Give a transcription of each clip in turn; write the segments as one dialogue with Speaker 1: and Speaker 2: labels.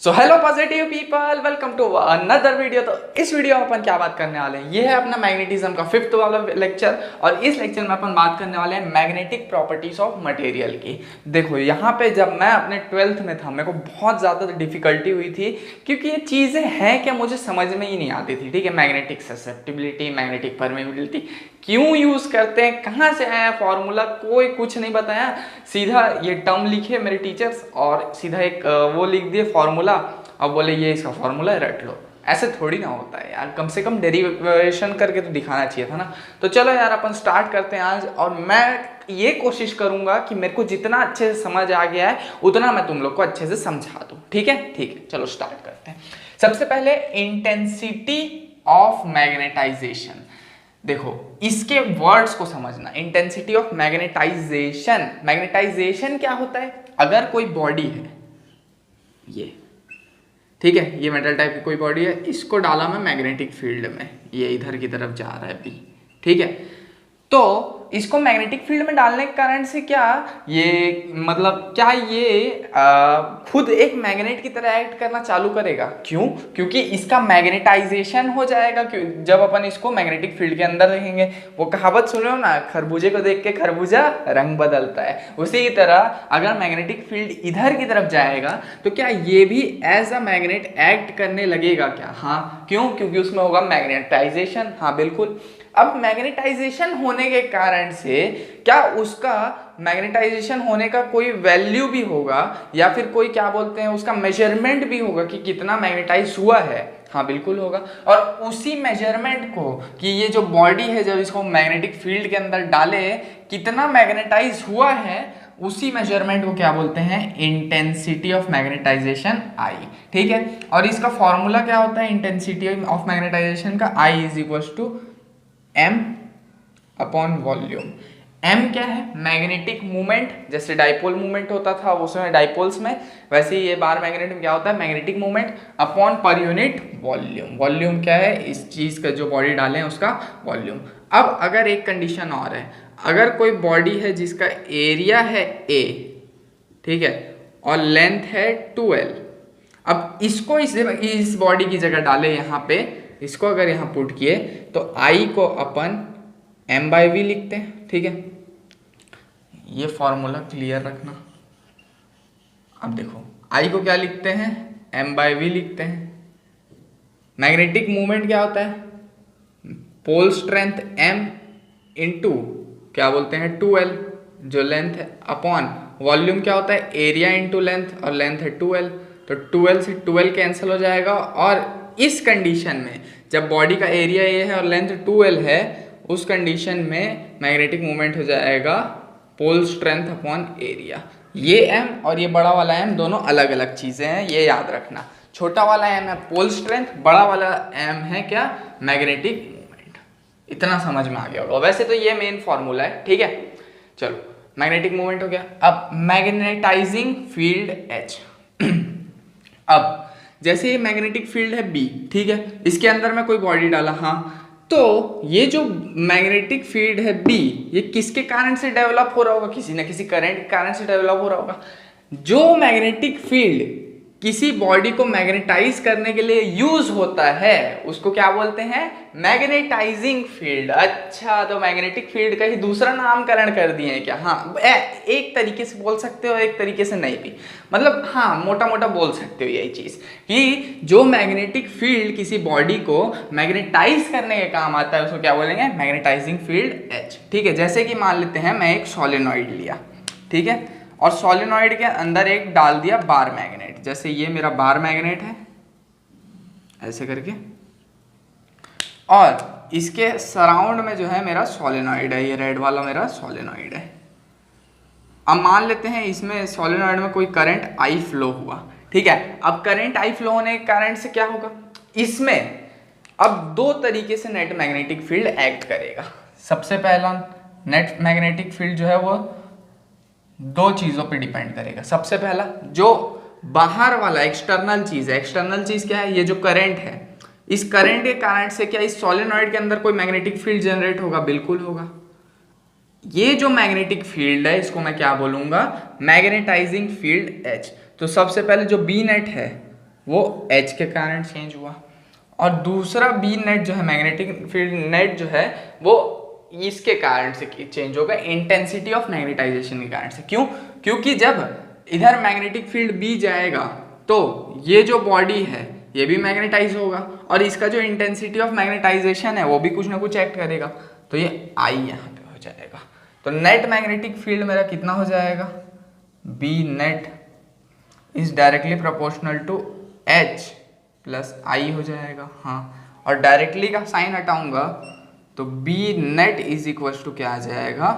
Speaker 1: So hello positive people, welcome to another video. तो इस video में अपन क्या बात करने वाले हैं, ये है अपना मैग्नेटिज्म का 5th वाला लेक्चर। और इस लेक्चर में अपन बात करने वाले हैं मैग्नेटिक प्रॉपर्टीज ऑफ मटेरियल की। देखो यहाँ पे जब मैं अपने 12th में था मेरे को बहुत ज़्यादा डिफिकल्टी हुई थी, क्योंकि ये चीज़ें हैं क्या मुझे समझ में ही नहीं आती थी। ठीक है, मैग्नेटिक ससेप्टिबिलिटी, मैग्नेटिक परमेबिलिटी क्यों यूज़ करते हैं, कहाँ से आया फॉर्मूला, कोई कुछ नहीं बताया। सीधा ये टर्म लिखे मेरे टीचर्स और सीधा एक वो लिख दिए फॉर्मूला, अब बोले ये इसका फॉर्मूला है, रट लो। ऐसे थोड़ी ना होता है यार, कम से कम डेरिवेशन करके तो दिखाना चाहिए था ना। तो चलो यार अपन स्टार्ट करते हैं आज, और मैं ये कोशिश करूंगा कि मेरे को जितना अच्छे से समझ आ गया है उतना मैं तुम लोग को अच्छे से समझा दूं। ठीक है, ठीक है, चलो स्टार्ट करते हैं। सबसे पहले इंटेंसिटी ऑफ मैग्नेटाइजेशन। देखो इसके वर्ड्स को समझना, इंटेंसिटी ऑफ मैग्नेटाइजेशन। मैग्नेटाइजेशन क्या होता है, अगर कोई बॉडी है ये, ठीक है, ये मेटल टाइप की कोई बॉडी है, इसको डाला मैं मैग्नेटिक फील्ड में, ये इधर की तरफ जा रहा है बी, ठीक है। तो इसको मैग्नेटिक फील्ड में डालने के कारण से क्या ये मतलब क्या ये खुद एक मैग्नेट की तरह एक्ट करना चालू करेगा। क्यों? क्योंकि इसका मैग्नेटाइजेशन हो जाएगा। जब अपन इसको मैग्नेटिक फील्ड के अंदर रखेंगे, वो कहावत सुने हो ना, खरबूजे को देख के खरबूजा रंग बदलता है, उसी की तरह अगर मैग्नेटिक फील्ड इधर की तरफ जाएगा तो क्या ये भी एज अ मैग्नेट एक्ट करने लगेगा क्या? हाँ, क्यों? क्योंकि उसमें होगा मैग्नेटाइजेशन। हाँ बिल्कुल। अब मैग्नेटाइजेशन होने के कारण से क्या उसका मैग्नेटाइजेशन होने का कोई वैल्यू भी होगा, या फिर कोई क्या बोलते हैं उसका मेजरमेंट भी होगा कि कितना मैग्नेटाइज हुआ है? हाँ बिल्कुल होगा। और उसी मेजरमेंट को कि ये जो बॉडी है जब इसको मैग्नेटिक फील्ड के अंदर डाले कितना मैग्नेटाइज हुआ है, उसी मेजरमेंट को क्या बोलते हैं? इंटेंसिटी ऑफ मैग्नेटाइजेशन आई। ठीक है, और इसका फॉर्मूला क्या होता है इंटेंसिटी ऑफ मैग्नेटाइजेशन का? I is equal to m upon volume. m क्या है? Magnetic movement. जैसे डाइपोल मूवमेंट होता था उसमें डाइपोल्स में, वैसे ही ये बार मैग्नेट में क्या होता है? Magnetic movement upon per unit volume. Volume क्या है? इस चीज का जो बॉडी डाले हैं उसका वॉल्यूम। अब अगर एक कंडीशन और है, अगर कोई बॉडी है जिसका एरिया है a, ठीक है, और लेंथ है 2l, अब इसको इस बॉडी की जगह डाले यहाँ पे, इसको अगर यहाँ पुट किए तो I को अपन m/v लिखते हैं। ठीक है, ये फॉर्मूला क्लियर रखना। अब देखो I को क्या लिखते हैं? m/v लिखते हैं। मैग्नेटिक मूवमेंट क्या होता है? पोल स्ट्रेंथ m इंटू क्या बोलते हैं 2l जो लेंथ है, अपॉन वॉल्यूम क्या होता है? एरिया इंटू लेंथ, और लेंथ है 2l, तो 2l से 2l कैंसिल हो जाएगा। और इस कंडीशन में जब बॉडी का एरिया ये है और लेंथ 2l है, उस कंडीशन में मैग्नेटिक मूवमेंट हो जाएगा पोल स्ट्रेंथ अपॉन एरिया। ये m और ये बड़ा वाला m दोनों अलग अलग चीजें हैं, ये याद रखना। छोटा वाला m है पोल स्ट्रेंथ, बड़ा वाला m है क्या? Magnetic movement. इतना समझ में आ गया होगा। वैसे तो ये मेन फॉर्मूला है। ठीक है, चलो मैग्नेटिक मूवमेंट हो गया। अब मैग्नेटाइजिंग फील्ड H। अब जैसे ये मैग्नेटिक फील्ड है B, ठीक है, इसके अंदर मैं कोई बॉडी डाला, हाँ, तो ये जो मैग्नेटिक फील्ड है B, ये किसके कारण से डेवलप हो रहा होगा? किसी ना किसी करंट के कारण से डेवलप हो रहा होगा। जो मैग्नेटिक फील्ड किसी बॉडी को मैग्नेटाइज करने के लिए यूज होता है उसको क्या बोलते हैं? Magnetizing field. अच्छा, तो मैग्नेटिक फील्ड का ही दूसरा नामकरण कर दिए हैं क्या? हाँ, एक तरीके से बोल सकते हो, एक तरीके से नहीं भी, मतलब हाँ मोटा मोटा बोल सकते हो यही चीज कि जो मैग्नेटिक फील्ड किसी बॉडी को मैग्नेटाइज करने के काम आता है उसको क्या बोलेंगे? Magnetizing field H। ठीक है, जैसे कि मान लेते हैं मैं एक सोलेनॉइड लिया, ठीक है, और सोलेनॉइड के अंदर एक डाल दिया बार मैग्नेट। जैसे ये मेरा बार मैग्नेट है ऐसे करके, और इसके सराउंड में जो है मेरा सोलेनॉइड है, ये रेड वाला मेरा सोलेनॉइड है। अब मान लेते हैं इसमें सोलेनॉइड में कोई करंट I फ्लो हुआ, ठीक है। अब करंट I फ्लो होने के कारण से क्या होगा? इसमें अब दो तरीके से नेट मैग्नेटिक फील्ड एक्ट करेगा। सबसे पहला नेट मैग्नेटिक फील्ड जो है वो दो चीजों पे डिपेंड करेगा। सबसे पहला जो बाहर वाला एक्सटर्नल चीज है, एक्सटर्नल चीज क्या है? ये जो करंट है, इस करंट के कारण से क्या इस सोलेनॉइड के अंदर कोई मैग्नेटिक फील्ड जनरेट होगा? बिल्कुल होगा। ये जो मैग्नेटिक फील्ड है इसको मैं क्या बोलूंगा? Magnetizing field H। तो सबसे पहले जो बी नेट है वो एच के कारण चेंज हुआ, और दूसरा बी नेट जो है मैग्नेटिक फील्ड नेट जो है वो इसके कारण से चेंज होगा, इंटेंसिटी ऑफ मैग्नेटाइजेशन के कारण से। क्यों? क्योंकि जब इधर मैग्नेटिक फील्ड बी जाएगा तो ये जो बॉडी है ये भी मैग्नेटाइज होगा, और इसका जो इंटेंसिटी ऑफ मैग्नेटाइजेशन है वो भी कुछ ना कुछ एक्ट करेगा, तो ये आई यहाँ पे हो जाएगा। तो नेट मैग्नेटिक फील्ड मेरा कितना हो जाएगा, B net is directly proportional to H plus I हो जाएगा। हाँ, और डायरेक्टली का साइन हटाऊंगा तो B net is equal to क्या आ जाएगा,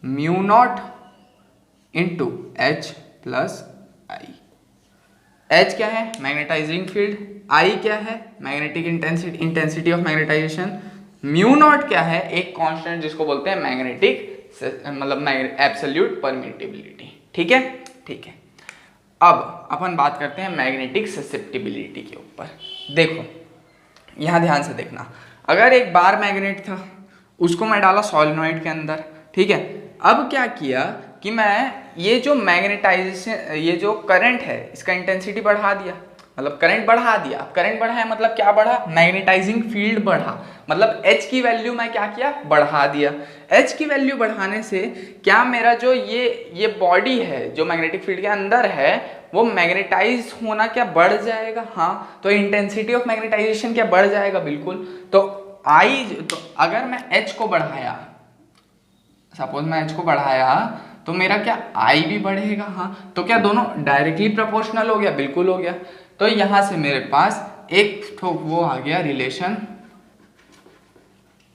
Speaker 1: mu not into H plus I. H क्या है, मैग्नेटाइजिंग फील्ड, आई क्या है, magnetic intensity of magnetisation, mu naught क्या है, एक कांस्टेंट जिसको बोलते हैं मैग्नेटिक मतलब एब्सोल्यूट परमिटिबिलिटी। ठीक है, ठीक है। अब अपन बात करते हैं मैग्नेटिक ससेप्टिबिलिटी के ऊपर। देखो यहाँ ध्यान से देखना, अगर एक बार मैग्नेट था उसको मैं डाला सॉलिनॉइड के अंदर, ठीक है। अब क्या किया कि मैं ये जो मैग्नेटाइजेशन, ये जो करंट है इसका इंटेंसिटी बढ़ा दिया, मतलब करंट बढ़ा दिया। अब करंट बढ़ा है मतलब क्या बढ़ा, मैग्नेटाइजिंग फील्ड बढ़ा, मतलब H की वैल्यू मैं क्या किया, बढ़ा दिया। H की वैल्यू बढ़ाने से क्या मेरा जो ये बॉडी है जो मैग्नेटिक फील्ड के अंदर है वो मैग्नेटाइज होना क्या बढ़ जाएगा। हाँ, तो इंटेंसिटी ऑफ मैग्नेटाइजेशन क्या बढ़ जाएगा, बिल्कुल। तो तो अगर मैं H को बढ़ाया, सपोज मैं H को बढ़ाया तो मेरा क्या आई भी बढ़ेगा। हाँ, तो क्या दोनों डायरेक्टली प्रोपोर्शनल हो गया, बिल्कुल हो गया। तो यहां से मेरे पास एक तो वो आ गया रिलेशन,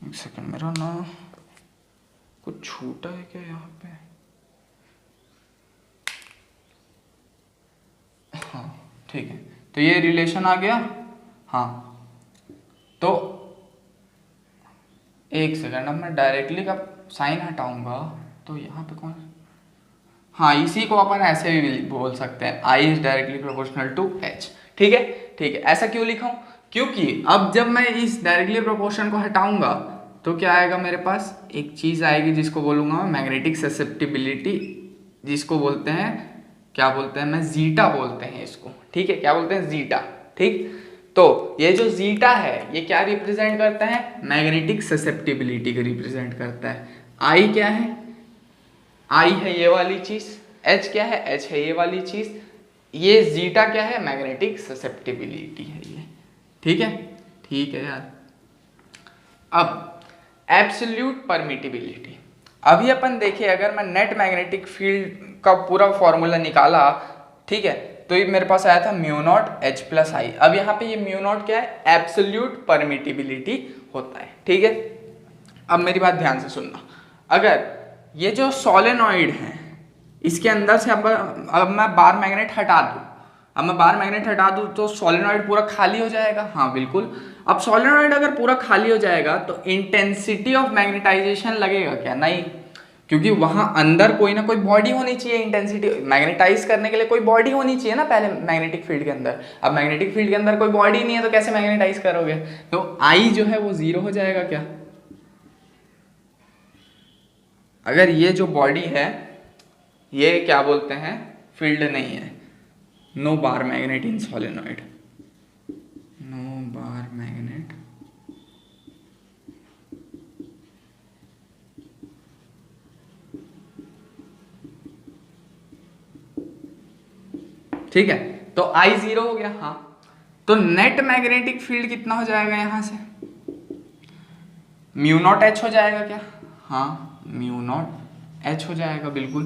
Speaker 1: एक सेकंड मेरा ना कुछ छूटा है क्या यहाँ पे, हाँ ठीक है, तो ये रिलेशन आ गया। हाँ, तो एक सेकंड, अब मैं डायरेक्टली का साइन हटाऊंगा तो यहाँ पे कौन, हाँ इसी को अपन ऐसे भी बोल सकते हैं, I is directly proportional to H। ठीक है, ठीक है। ऐसा क्यों लिखा हूँ, क्योंकि अब जब मैं इस डायरेक्टली प्रोपोर्शन को हटाऊंगा तो क्या आएगा मेरे पास, एक चीज आएगी जिसको बोलूंगा मैं मैग्नेटिक ससेप्टिबिलिटी, जिसको बोलते हैं, क्या बोलते हैं, मैं जीटा बोलते हैं इसको। ठीक है, क्या बोलते हैं, जीटा। ठीक, तो ये जो जीटा है ये क्या रिप्रेजेंट करता है, मैग्नेटिक ससेप्टिबिलिटी को रिप्रेजेंट करता है। आई क्या है, आई है ये वाली चीज, एच क्या है, एच है ये वाली चीज, ये जीटा क्या है, मैग्नेटिक ससेप्टिबिलिटी है ये। ठीक है, ठीक है यार। अब एब्सोल्यूट परमिटिबिलिटी, अभी अपन देखे अगर मैं नेट मैग्नेटिक फील्ड का पूरा फॉर्मूला निकाला, ठीक है, तो ये मेरे पास आया था म्यू नॉट एच प्लस आई। अब यहाँ पे ये म्यू नॉट क्या है, एब्सोल्यूट परमिटिबिलिटी होता है। ठीक है, अब मेरी बात ध्यान से सुनना, अगर ये जो सोलेनॉइड है इसके अंदर से अब मैं बार मैग्नेट हटा दूं, अब मैं बार मैग्नेट हटा दूं तो सोलेनॉइड पूरा खाली हो जाएगा। हाँ बिल्कुल, अब सोलेनॉइड अगर पूरा खाली हो जाएगा तो इंटेंसिटी ऑफ मैग्नेटाइजेशन लगेगा क्या, नहीं, क्योंकि वहां अंदर कोई ना कोई बॉडी होनी चाहिए, इंटेंसिटी मैग्नेटाइज करने के लिए कोई बॉडी होनी चाहिए ना पहले मैग्नेटिक फील्ड के अंदर। अब मैग्नेटिक फील्ड के अंदर कोई बॉडी नहीं है तो कैसे मैग्नेटाइज करोगे, तो आई जो है वो जीरो हो जाएगा क्या, अगर ये जो बॉडी है ये क्या बोलते हैं, फील्ड नहीं है, no bar magnet in solenoid, no bar magnet ठीक है, तो आई जीरो हो गया। हाँ, तो नेट मैग्नेटिक फील्ड कितना हो जाएगा, यहां से म्यू नॉट एच हो जाएगा क्या, हाँ म्यू नॉट एच हो जाएगा बिल्कुल।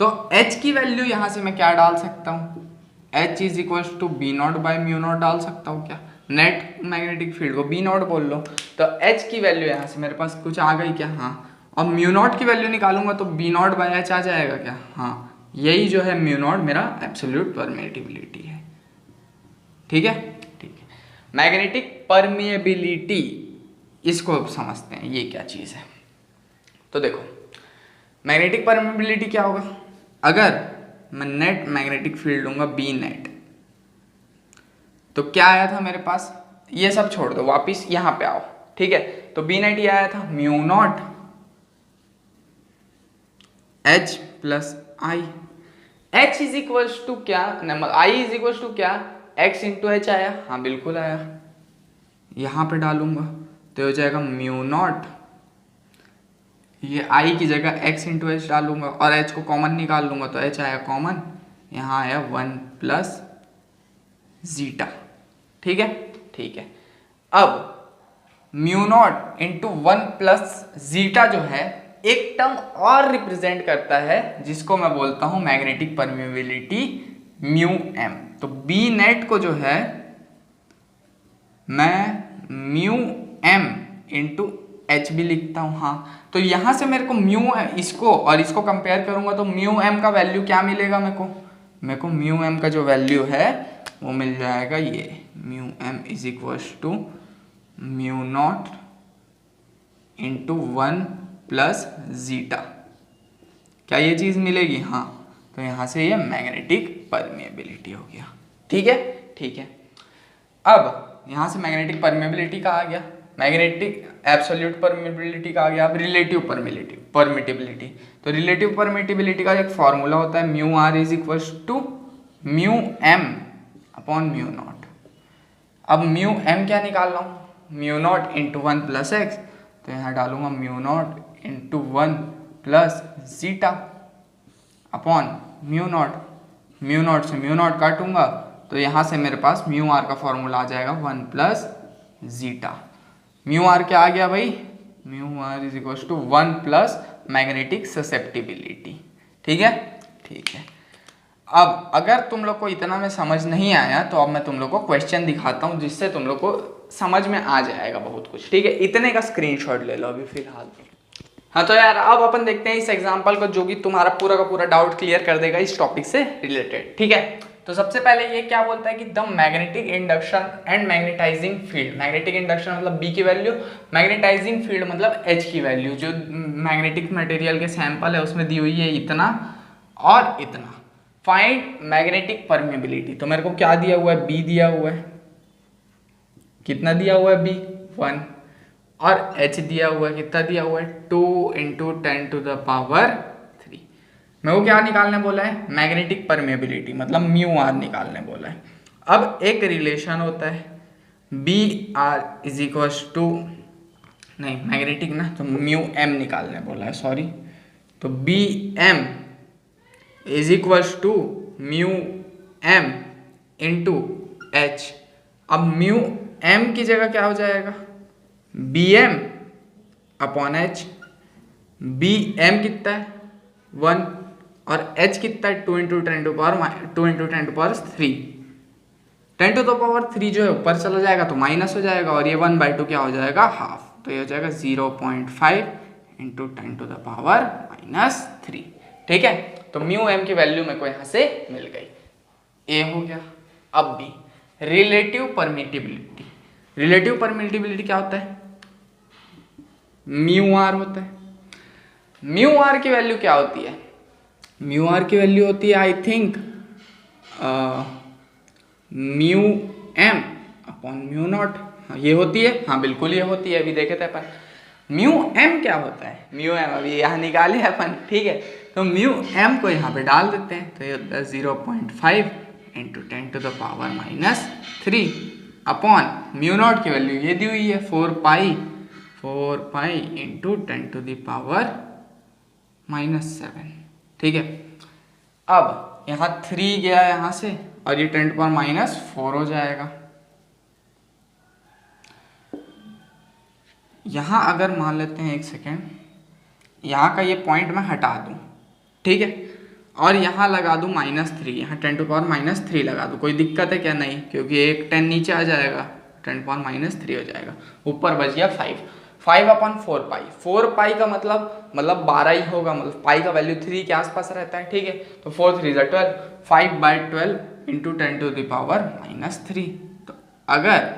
Speaker 1: तो एच की वैल्यू यहां से मैं क्या डाल सकता हूं, H is equal to B not by mu not डाल सकता हूँ क्या, नेट मैग्नेटिक फील्ड को बी नॉट बोल लो, तो एच की वैल्यू यहाँ से मेरे पास कुछ आ गई क्या, हाँ, और म्यू नॉट की वैल्यू निकालूंगा तो बी नॉट बाई एच आ जाएगा क्या, हाँ, यही जो है म्यू नॉट मेरा एब्सोल्यूट परमिटिबिलिटी है। ठीक है, ठीक है। मैग्नेटिक परमिएबिलिटी, इसको समझते हैं ये क्या चीज़ है। तो देखो मैग्नेटिक परमिएबिलिटी क्या होगा, अगर मैं नेट मैग्नेटिक फील्ड लूंगा बी नेट, तो क्या आया था मेरे पास, ये सब छोड़ दो वापिस यहां पे आओ। ठीक है, तो बी नेट ये आया था mu not H plus I, H is equal to क्या, आई इज इक्वल टू क्या, x इंटू एच आया, हाँ बिल्कुल आया। यहाँ पे डालूंगा तो हो जाएगा म्यू नॉट, ये i की जगह x इंटू एच डालूंगा और h को कॉमन निकाल लूंगा तो h आया कॉमन, यहाँ आया 1 प्लस जीटा। ठीक है, ठीक है। अब mu naught into 1 plus zeta जो है एक टर्म और रिप्रेजेंट करता है जिसको मैं बोलता हूं मैग्नेटिक परमेबिलिटी म्यू एम। तो बी नेट को जो है मैं म्यू एम इंटू एच भी लिखता हूं। हाँ, तो यहां से मेरे को म्यू इसको और इसको कंपेयर करूंगा तो म्यू एम का वैल्यू क्या मिलेगा मेरे को म्यू एम का जो वैल्यू है वो मिल जाएगा, ये mu M is equal to mu not into 1 plus zeta. क्या ये चीज मिलेगी? हाँ, तो यहां से ये मैग्नेटिक परमेबिलिटी हो गया। ठीक है, ठीक है। अब यहां से मैग्नेटिक परमेबिलिटी का आ गया, मैग्नेटिक एब्सोल्यूट परमिटिबिलिटी का आ गया। अब रिलेटिव परमिटिबिलिटी, तो रिलेटिव परमिटिबिलिटी का एक फॉर्मूला होता है mu R is equal to mu M upon mu not. अब म्यू एम क्या निकाल रहा हूँ? Mu not into 1 plus X, तो यहाँ डालूंगा mu not into 1 plus zeta upon mu not से म्यू नॉट काटूंगा तो यहाँ से मेरे पास म्यू आर का फॉर्मूला आ जाएगा 1 प्लस जीटा। म्यू आर क्या आ गया भाई? Mu R is equal to 1 plus magnetic susceptibility. ठीक है, ठीक है। अब अगर तुम लोग को इतना में समझ नहीं आया तो अब मैं तुम लोग को क्वेश्चन दिखाता हूँ जिससे तुम लोग को समझ में आ जाएगा बहुत कुछ। ठीक है, इतने का स्क्रीनशॉट ले लो अभी फिलहाल। हाँ, तो यार अब अपन देखते हैं इस एग्जांपल को जो कि तुम्हारा पूरा का पूरा डाउट क्लियर कर देगा इस टॉपिक से रिलेटेड। ठीक है, तो सबसे पहले ये क्या बोलता है कि the magnetic induction and magnetizing field. Magnetic induction मतलब B की वैल्यू, मैग्नेटाइजिंग फील्ड मतलब H की वैल्यू। जो मैग्नेटिक मटेरियल के सैंपल है उसमें दी हुई है इतना और इतना। फाइंड मैग्नेटिक परमेबिलिटी, तो मेरे को क्या दिया हुआ है? B दिया हुआ है। कितना दिया हुआ है? B 1। और H दिया हुआ है, कितना दिया हुआ है? 2 इंटू 10 टू द पावर 3। मेरे को क्या निकालने बोला है? मैग्नेटिक परमेबिलिटी मतलब म्यू आर निकालने बोला है। अब एक रिलेशन होता है B R is equal to, नहीं मैग्नेटिक ना, तो म्यू एम निकालने बोला है, सॉरी। तो B M is equal to mu M into H. अब म्यू एम की जगह क्या हो जाएगा? B M upon H. B M कितना है? 1 और एच कितना है? 2 into 10 to power 3। 10 to the power 3 जो है ऊपर चला जाएगा तो माइनस हो जाएगा और ये 1/2 क्या हो जाएगा? हाफ। तो ये हो जाएगा 0.5 इंटू 10 टू द पावर -3। ठीक है, तो म्यू एम की वैल्यू मेरे को यहाँ से मिल गई। ए हो गया। अब बी रिलेटिव परमिटिबिलिटी। रिलेटिव परमिटिबिलिटी क्या होता है? म्यू आर होता है। म्यू आर की वैल्यू क्या होती है? म्यू आर की वैल्यू होती है I think mu M upon mu not. ये होती है, हाँ बिल्कुल ये होती है, अभी देखे थे अपन। म्यू एम क्या होता है? म्यू एम अभी यहाँ निकाले अपन। ठीक है, तो म्यू एम को यहाँ पे डाल देते हैं तो ये होता है 0.5 into 10 to the power -3 upon mu not की वैल्यू ये दी हुई है 4 pi into 10 to the power -7। ठीक है, अब यहाँ 3 गया यहाँ से और ये 10 टू पावर -4 हो जाएगा। यहाँ अगर मान लेते हैं, एक सेकेंड, यहाँ का ये पॉइंट मैं हटा दूँ, ठीक है, और यहाँ लगा दूँ -3, यहाँ 10 टू पावर -3 लगा दूँ। कोई दिक्कत है क्या? नहीं, क्योंकि एक 10 नीचे आ जाएगा, 10 टू पावर -3 हो जाएगा, ऊपर बच गया 5 अपॉन 4 पाई। 4 पाई का मतलब 12 ही होगा, मतलब पाई का वैल्यू 3 के आसपास रहता है। ठीक है, तो 4 3 12, 5/12 इंटू 10 टू द पावर -3। तो अगर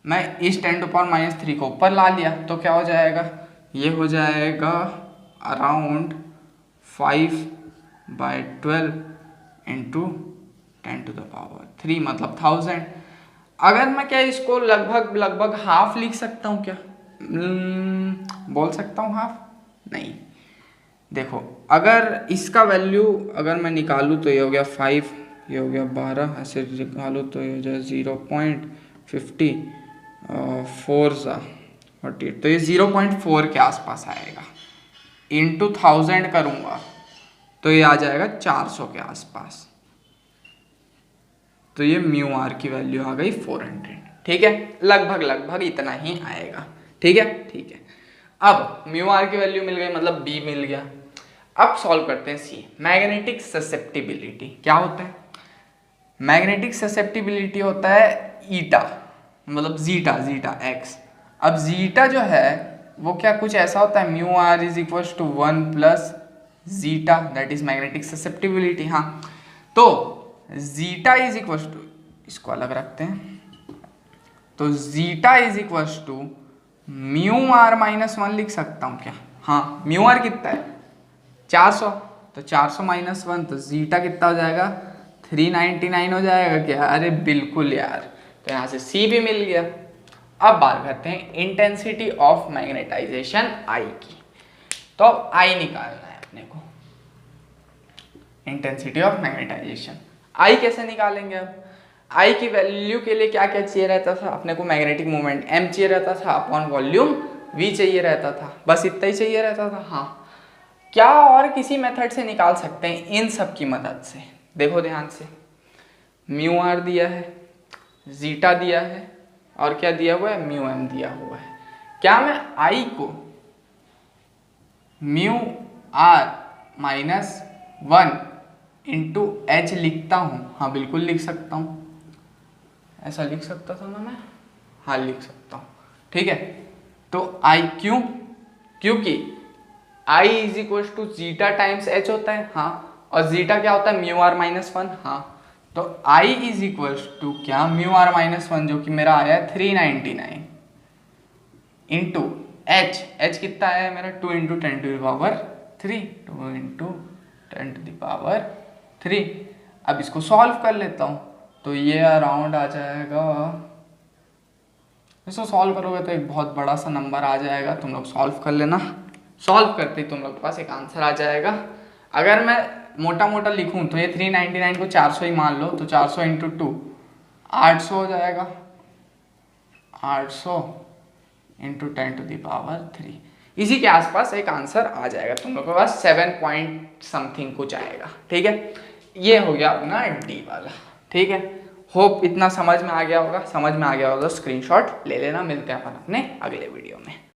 Speaker 1: मैं इस 10 टू पावर -3 को ऊपर ला लिया तो क्या हो जाएगा? ये हो जाएगा around 5/12 into 10 to the power 3 मतलब 1000। अगर मैं क्या इसको लगभग हाफ लिख सकता हूँ क्या? बोल सकता हूँ हाफ? नहीं, देखो अगर इसका वैल्यू अगर मैं निकालूँ तो ये हो गया 5, ये हो गया 12, ऐसे निकालो तो ये हो जाए 0.50 तो ये 0.4 के आसपास आएगा। इंटू 1000 करूँगा तो ये आ जाएगा 400 के आसपास। तो ये म्यू आर की वैल्यू आ गई 400। ठीक है, लगभग इतना ही आएगा। ठीक है। अब म्यू आर की वैल्यू मिल गई, मतलब बी मिल गया। अब सॉल्व करते हैं सी, मैग्नेटिक ससेप्टिबिलिटी क्या होता है। मैग्नेटिक ससेप्टिबिलिटी होता है ईटा, मतलब जीटा एक्स। अब जीटा जो है वो क्या कुछ ऐसा होता है, mu R is equal to 1 plus zeta, that is magnetic susceptibility. हाँ, तो जीटा इज इक्वल टू, इसको अलग रखते हैं, तो zeta is equal to mu R minus 1 लिख सकता हूँ क्या। हाँ, म्यू आर कितना है 400, तो 400 माइनस 1, तो जीटा कितना हो जाएगा 399 हो जाएगा क्या। अरे बिल्कुल यार, तो यहाँ से सी भी मिल गया। अब बात करते हैं इंटेंसिटी ऑफ मैग्नेटाइजेशन आई की। तो अब आई निकालना है अपने को, इंटेंसिटी ऑफ मैग्नेटाइजेशन। आई कैसे निकालेंगे। अब आई की वैल्यू के लिए क्या क्या चाहिए रहता था अपने को, मैग्नेटिक मोमेंट m चाहिए रहता था अपॉन वॉल्यूम v चाहिए रहता था, बस इतना ही चाहिए रहता था। हाँ, क्या और किसी मेथड से निकाल सकते हैं इन सब की मदद से। देखो ध्यान से, म्यू आर दिया है, जीटा दिया है, और क्या दिया हुआ है, म्यू एम दिया हुआ है। क्या मैं आई को mu R minus 1 into H लिखता हूँ। हाँ बिल्कुल लिख सकता हूँ, ऐसा लिख सकता था ना मैं। हाँ लिख सकता हूँ। ठीक है, तो आई क्यों, क्योंकि I is equal to zeta times H होता है। हाँ, और जीटा क्या होता है म्यू आर माइनस 1। हाँ, तो I इज इक्वल टू क्या म्यू आर माइनस 1, जो कि मेरा आया है 399 इंटू एच कितना है मेरा 2 into 10 to the power 3, 2 into 10 to the power 3। अब इसको सॉल्व कर लेता हूँ, तो ये अराउंड आ जाएगा, इसको सॉल्व करोगे तो एक बहुत बड़ा सा नंबर आ जाएगा। तुम लोग सॉल्व कर लेना, सॉल्व करते ही तुम लोग के पास एक आंसर आ जाएगा। अगर मैं मोटा मोटा लिखूं तो ये 399 को 400 ही मान लो, तो 400 इंटू 2 800 हो जाएगा, 800 इंटू 10 टू द पावर 3। इसी के आसपास एक आंसर आ जाएगा तुम लोग के पास, 7 पॉइंट समथिंग कुछ आएगा। ठीक है, ये हो गया अपना डी वाला। ठीक है, होप इतना समझ में आ गया होगा। समझ में आ गया होगा तो स्क्रीनशॉट ले लेना। मिलते हैं अपन अपने अगले वीडियो में।